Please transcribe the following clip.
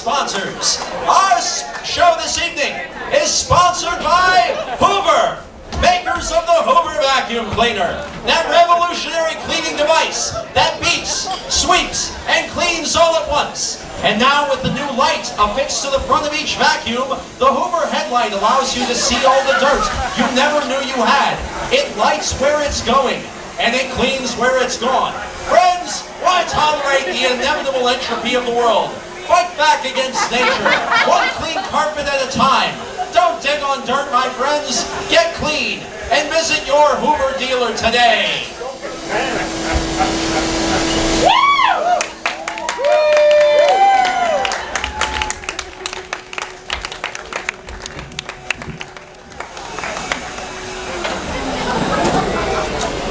sponsors. Our show this evening is sponsored by Hoover, makers of the Hoover vacuum cleaner, that revolutionary cleaning device that beats, sweeps, and cleans all at once. And now with the new light affixed to the front of each vacuum, the Hoover headlight allows you to see all the dirt you never knew you had. It lights where it's going, and it cleans where it's gone. Friends, why tolerate the inevitable entropy of the world? Fight back against nature, one clean carpet at a time. Don't dig on dirt, my friends. Get clean and visit your Hoover dealer today.